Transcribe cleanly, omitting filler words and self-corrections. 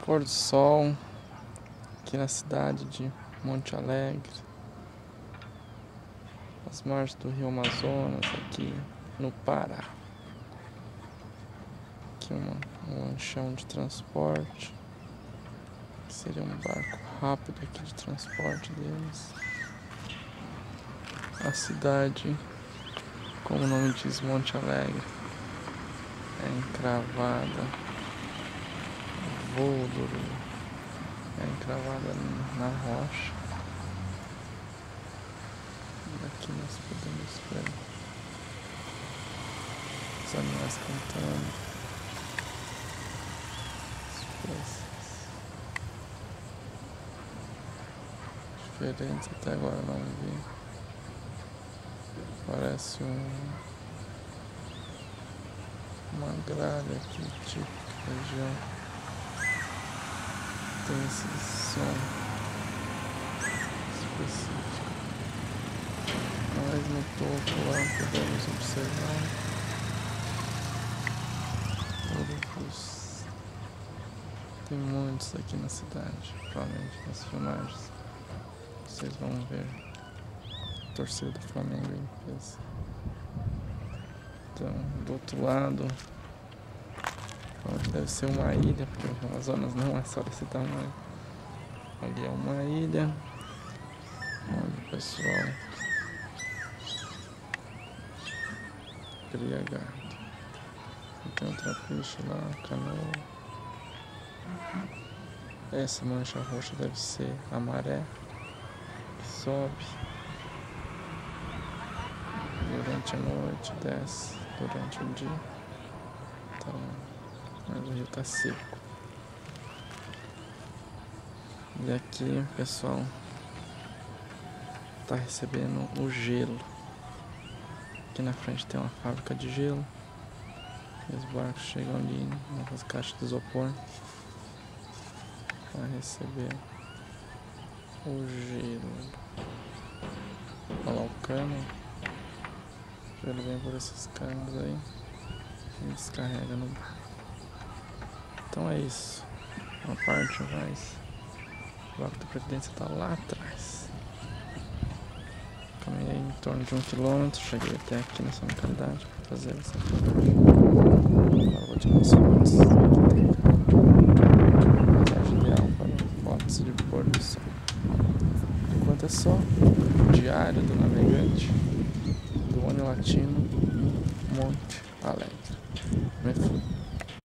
Pôr do sol aqui na cidade de Monte Alegre, as margens do Rio Amazonas, aqui no Pará. Aqui um lanchão de transporte, que seria um barco rápido aqui de transporte deles. A cidade, como o nome diz, Monte Alegre, é encravada. Voo é encravada na rocha. E aqui nós podemos ver os animais cantando, as coisas diferentes até agora não vi. Parece uma gralha aqui, tipo região. Tem esse som específico. Mas no topo lá podemos observar urubus. Tem muitos aqui na cidade, provavelmente nas filmagens. Vocês vão ver a torcida do Flamengo em peso. Então, do outro lado, deve ser uma ilha, porque o Amazonas não é só desse tamanho. Ali é uma ilha onde o pessoal cria gado. Tem outra peixe lá, canoa. Essa mancha roxa deve ser a maré que sobe durante a noite, desce durante o dia. Então, mas o rio tá seco. E aqui o pessoal tá recebendo o gelo. Aqui na frente tem uma fábrica de gelo. E os barcos chegam ali nas caixas de isopor para receber o gelo. Olha lá o cano. O gelo vem por esses canos aí e descarrega no barco. Então é isso. Uma parte mais. O barco da Previdência está lá atrás. Caminhei em torno de 1 km. Cheguei até aqui nessa localidade para fazer essa filmagem. Agora vou tirar as fotos. Paisagem ideal para fotos de pôr do sol. Enquanto é só diário do navegante do Ônio Latino Monte Alegre.